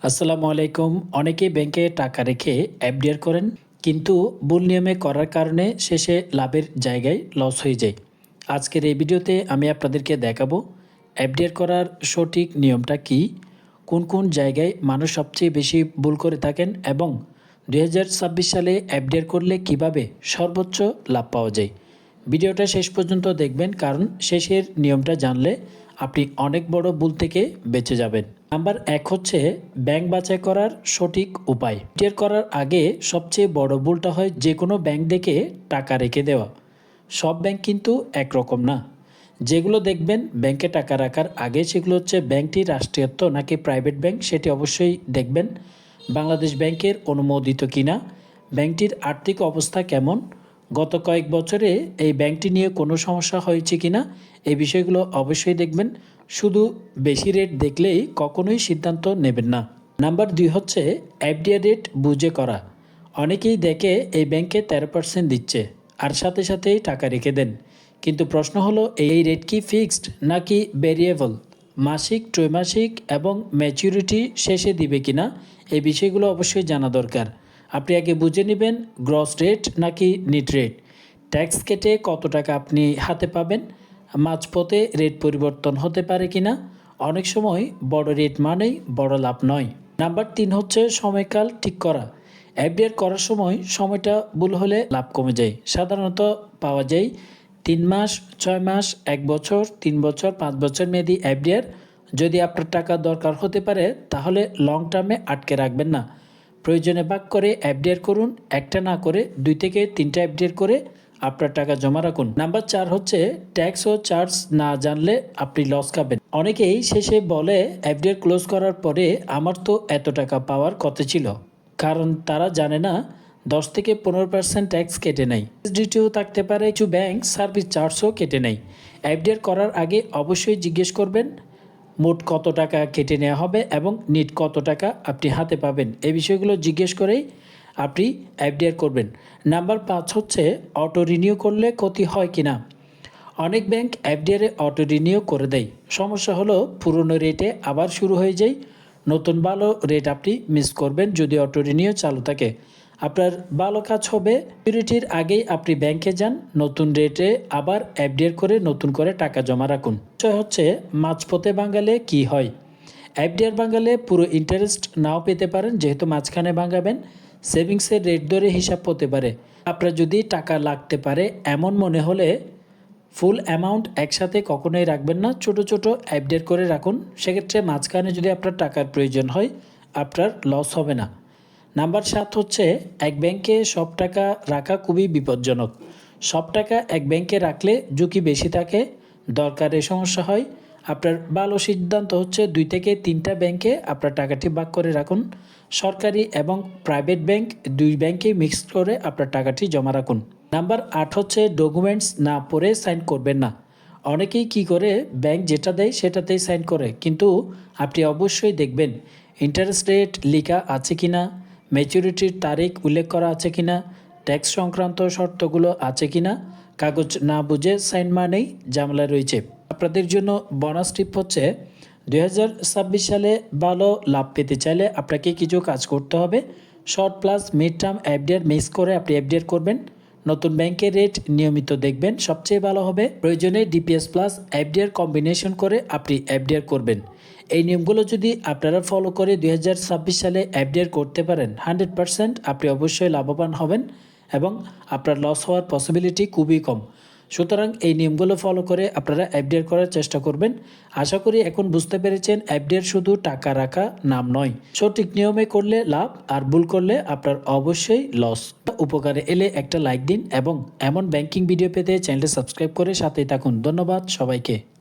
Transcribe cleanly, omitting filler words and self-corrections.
আসসালামু আলাইকুম। অনেকেই ব্যাংকে টাকা রেখে এফডিআর করেন, কিন্তু ভুল নিয়মে করার কারণে শেষে লাভের জায়গায় লস হয়ে যায়। আজকের এই ভিডিওতে আমি আপনাদেরকে দেখাবো এফডিআর করার সঠিক নিয়মটা কি, কোন কোন জায়গায় মানুষ সবচেয়ে বেশি ভুল করে থাকেন এবং 2026 সালে এফডিআর করলে কিভাবে সর্বোচ্চ লাভ পাওয়া যায়। ভিডিওটা শেষ পর্যন্ত দেখবেন, কারণ শেষের নিয়মটা জানলে আপনি অনেক বড় ভুল থেকে বেঁচে যাবেন। নাম্বার 1 হচ্ছে ব্যাংক বাছাই করার সঠিক উপায়। এফডিআর করার আগে সবচেয়ে বড় ভুলটা হয় যে কোনো ব্যাংক দেখে টাকা রেখে দেওয়া। সব ব্যাংক কিন্তু একরকম না। যেগুলো দেখবেন ব্যাংকে টাকা রাখার আগে, সেগুলো হচ্ছে ব্যাংকটি রাষ্ট্রায়ত্ত নাকি প্রাইভেট ব্যাংক সেটি অবশ্যই দেখবেন। বাংলাদেশ ব্যাংকের অনুমোদিত কিনা, ব্যাংকটির আর্থিক অবস্থা কেমন, গত কয়েক বছরে এই ব্যাংকটি নিয়ে কোনো সমস্যা হয়েছে কিনা, এই বিষয়গুলো অবশ্যই দেখবেন। শুধু বেশি রেট দেখলেই কখনোই সিদ্ধান্ত নেবেন না। নাম্বার 2 হচ্ছে এফডিআর রেট বুঝে করা। অনেকেই দেখে এই ব্যাংকে 13% দিচ্ছে আর সাথে সাথেই টাকা রেখে দেন, কিন্তু প্রশ্ন হলো এই রেট কি ফিক্সড নাকি ভেরিয়েবল, মাসিক, ত্রৈমাসিক এবং ম্যাচুরিটি শেষে দিবে কিনা, এই বিষয়গুলো অবশ্যই জানা দরকার। আপনি আগে বুঝে নেবেন গ্রস রেট নাকি নিট রেট, ট্যাক্স কেটে কত টাকা আপনি হাতে পাবেন, মাঝপথে রেট পরিবর্তন হতে পারে কিনা। অনেক সময় বড় রেট মানেই বড় লাভ নয়। নাম্বার 3 হচ্ছে সময়কাল ঠিক করা। এফডিআর করার সময় সময়টা ভুল হলে লাভ কমে যায়। সাধারণত পাওয়া যায় 3 মাস, 6 মাস, 1 বছর, 3 বছর, 5 বছর মেয়াদি এফডিআর। যদি আপনার টাকা দরকার হতে পারে তাহলে লং টার্মে আটকে রাখবেন না। প্রয়োজনে ভাগ করে এফডিআর করুন, একটা না করে 2 থেকে 3টা এফডিআর করে আপনার টাকা জমা রাখুন। নাম্বার 4 হচ্ছে ট্যাক্স ও চার্জ না জানলে আপনি লস খাবেন। অনেকেই শেষে বলে এফডিআর ক্লোজ করার পরে আমার তো এত টাকা পাওয়ার কথা ছিল, কারণ তারা জানে না 10 থেকে 15% ট্যাক্স কেটে নেয়। এসডিটিও থাকতে পারে, কিছু ব্যাংক সার্ভিস চার্জও কেটে নেয়। এফডিআর করার আগে অবশ্যই জিজ্ঞেস করবেন মোট কত টাকা কেটে নেওয়া হবে এবং নিট কত টাকা আপনি হাতে পাবেন। এই বিষয়গুলো জিজ্ঞেস করেই আপনি এফডিআর করবেন। নাম্বার 5 হচ্ছে অটো রিনিউ করলে ক্ষতি হয় কিনা। অনেক ব্যাংক এফডিআর অটো রিনিউ করে দেয়। সমস্যা হলো পুরনো রেটে আবার শুরু হয়ে যায়। নতুন ভালো রেট আপনি মিস করবেন যদি অটো রিনিউ চালু থাকে। আপনার ভালো কাজ হবে ম্যাচুরিটির আগেই আপনি ব্যাংকে যান, নতুন রেটে আবার এফডিআর করে নতুন করে টাকা জমা রাখুন। বিষয় হচ্ছে মাঝপথে ভাঙালে কি হয়। এফডিআর ভাঙালে পুরো ইন্টারেস্ট নাও পেতে পারেন, যেহেতু মাঝখানে ভাঙাবেন। সেভিংসের রেট ধরে হিসাব হতে পারে। আপনার যদি টাকা লাগতে পারে এমন মনে হলে ফুল অ্যামাউন্ট একসাথে কখনোই রাখবেন না, ছোট ছোট এফডিআর করে রাখুন। সেক্ষেত্রে মাঝখানে যদি আপনার টাকার প্রয়োজন হয় আপনার লস হবে না। নাম্বার 7 হচ্ছে এক ব্যাংকে সব টাকা রাখা খুবই বিপজ্জনক। সব টাকা এক ব্যাংকে রাখলে ঝুঁকি বেশি থাকে, দরকারে সমস্যা হয়। আপনার ভালো সিদ্ধান্ত হচ্ছে 2 থেকে 3টা ব্যাংকে আপনার টাকাটি ভাগ করে রাখুন। সরকারি এবং প্রাইভেট ব্যাংক 2 ব্যাংকেই মিক্স করে আপনার টাকাটি জমা রাখুন। নাম্বার 8 হচ্ছে ডকুমেন্টস না পড়ে সাইন করবেন না। অনেকেই কি করে ব্যাংক যেটা দেয় সেটাতেই সাইন করে, কিন্তু আপনি অবশ্যই দেখবেন ইন্টারেস্ট রেট লেখা আছে কিনা, ম্যাচুরিটির তারিখ উল্লেখ করা আছে কিনা, ট্যাক্স সংক্রান্ত শর্তগুলো আছে কিনা। কাগজ না বুঝে সাইন মানেই ঝামেলা রয়েছে। আপনাদের জন্য বোনাস টিপ হচ্ছে 2026 সালে ভালো লাভ পেতে চাইলে আপনাকে কিছু কাজ করতে হবে। Short plus mid term FDR mix করে আপনি এফডিআর করবেন। নতুন ব্যাংকের রেট নিয়মিত দেখবেন, সবচেয়ে ভালো হবে। প্রয়োজনে ডিপিএস প্লাস এফডিআর কম্বিনেশন করে আপনি এফডিআর করবেন। এই নিয়মগুলো যদি আপনারা ফলো করে 2026 সালে এফডিআর করতে পারেন 100% আপনি অবশ্যই লাভবান হবেন এবং আপনার লস হওয়ার পসিবিলিটি খুবই কম। সুতরাং এই নিয়মগুলো ফলো করে আপনারা এফডিআর করার চেষ্টা করবেন। আশা করি এখন বুঝতে পেরেছেন এফডিআর শুধু টাকা রাখা নাম নয়, সঠিক নিয়মে করলে লাভ আর ভুল করলে আপনার অবশ্যই লস। উপকারে এলে একটা লাইক দিন এবং এমন ব্যাংকিং ভিডিও পেতে চ্যানেলটি সাবস্ক্রাইব করে সাথেই থাকুন। ধন্যবাদ সবাইকে।